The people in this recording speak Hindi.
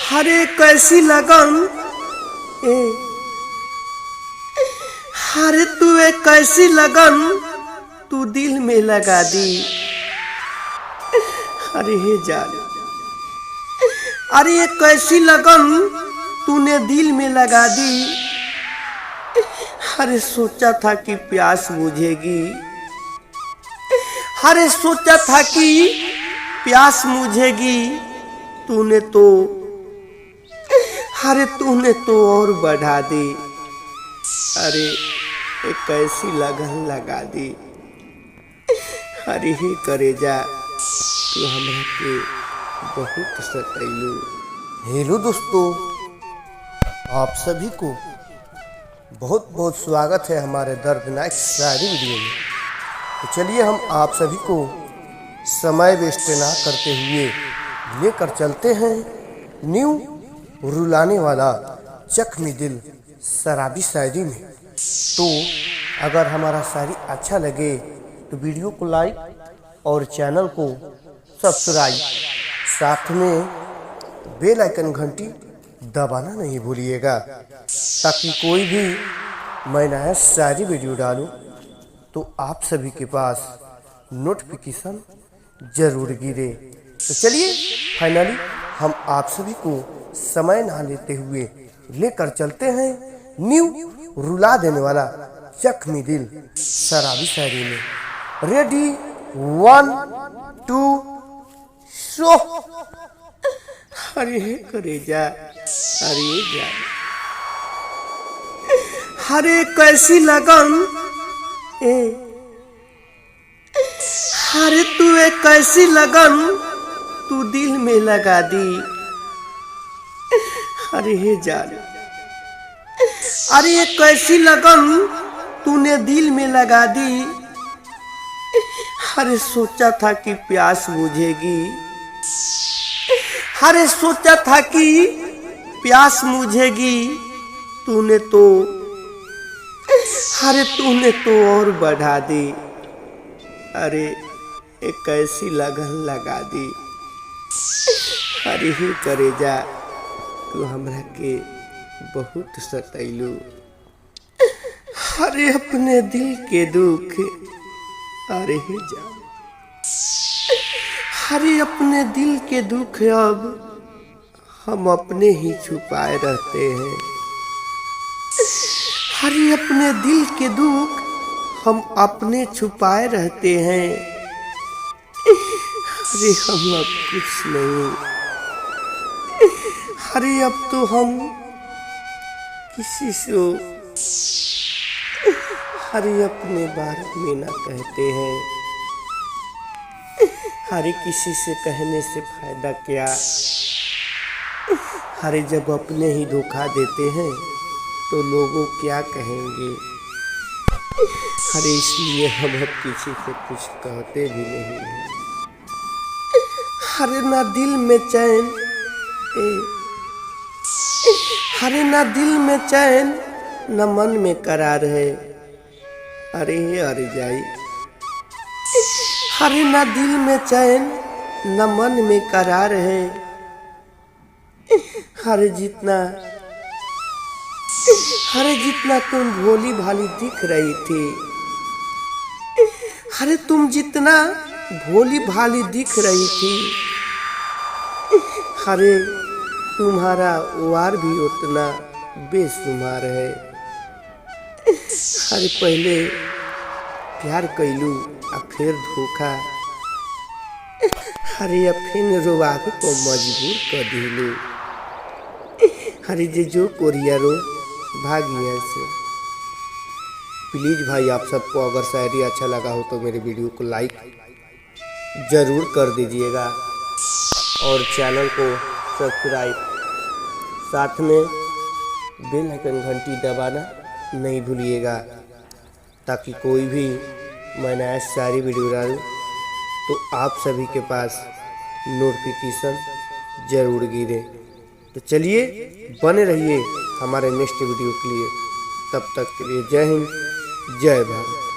हरे कैसी लगन ए हरे तू एक कैसी लगन तू दिल में लगा दी। अरे हे जान, अरे ये कैसी लगन तूने दिल में लगा दी। अरे सोचा था कि प्यास बुझेगी, अरे सोचा था कि प्यास बुझेगी, तूने तो और बढ़ा दी। अरे एक कैसी लगन लगा दी। अरे ही करेजा तू हमरा के बहुत सतैलू। हेलो दोस्तों, आप सभी को बहुत बहुत स्वागत है हमारे दर्दनाक शायरी वीडियो में। तो चलिए हम आप सभी को समय वेस्ट ना करते हुए लेकर चलते हैं न्यू रुलाने वाला जख्मी दिल शराबी शायरी में। तो अगर हमारा शायरी अच्छा लगे तो वीडियो को लाइक और चैनल को सब्सक्राइब, साथ में बेल आइकन घंटी दबाना नहीं भूलिएगा, ताकि कोई भी मैं नया शायरी वीडियो डालूं तो आप सभी के पास नोटिफिकेशन जरूर गिरे। तो चलिए फाइनली हम आप सभी को समय ना लेते हुए लेकर चलते हैं न्यू रुला देने वाला जख्मी दिल शराबी शायरी में। Ready 1 2 show. अरे करेजा, अरे जा, अरे कैसी लगन ए अरे तू एक कैसी लगन तू दिल में लगा दी। अरे हे जान, अरे ये कैसी लगन तूने दिल में लगा दी। अरे सोचा था कि प्यास बुझेगी, अरे सोचा था कि प्यास बुझेगी, तूने तो और बढ़ा दी। अरे एक कैसी लगन लगा दी। अरे ही करेजा तू हमरा के बहुत सतैलू। अरे अपने दिल के दुख, अरे ही जान, अरे अपने दिल के दुख अब हम अपने ही छुपाए रहते हैं। अरे अपने दिल के दुख हम अपने छुपाए रहते हैं। अरे हम अब कुछ नहीं, अरे अब तो हम किसी से अरे अपने बारे में ना कहते हैं। अरे किसी से कहने से फायदा क्या, अरे जब अपने ही धोखा देते हैं तो लोगों क्या कहेंगे। अरे इसलिए हम अब किसी से कुछ कहते भी नहीं हैं। अरे ना दिल में चैन अरे ना दिल में चैन न मन में करार है। अरे जाई, अरे ना दिल में चैन न मन में करार है। अरे जितना तुम भोली भाली दिख रही थी, अरे तुम जितना भोली भाली दिख रही थी, अरे तुम्हारा वार भी उतना बेशुमार है। अरे पहले प्यार कैलू आ फिर धोखा, अरे फिर रोवावे को मजबूर कर दिलू। अरे जो कोरिया रो भागिया से। प्लीज़ भाई आप सबको अगर शायरी अच्छा लगा हो तो मेरे वीडियो को लाइक ज़रूर कर दीजिएगा और चैनल को सब्सक्राइब, साथ में बेल आइकन घंटी दबाना नहीं भूलिएगा, ताकि कोई भी मैं नया शायरी वीडियो डालूं तो आप सभी के पास नोटिफिकेशन ज़रूर गिरे। तो चलिए बने रहिए हमारे नेक्स्ट वीडियो के लिए। तब तक के लिए जय हिंद, जय भारत।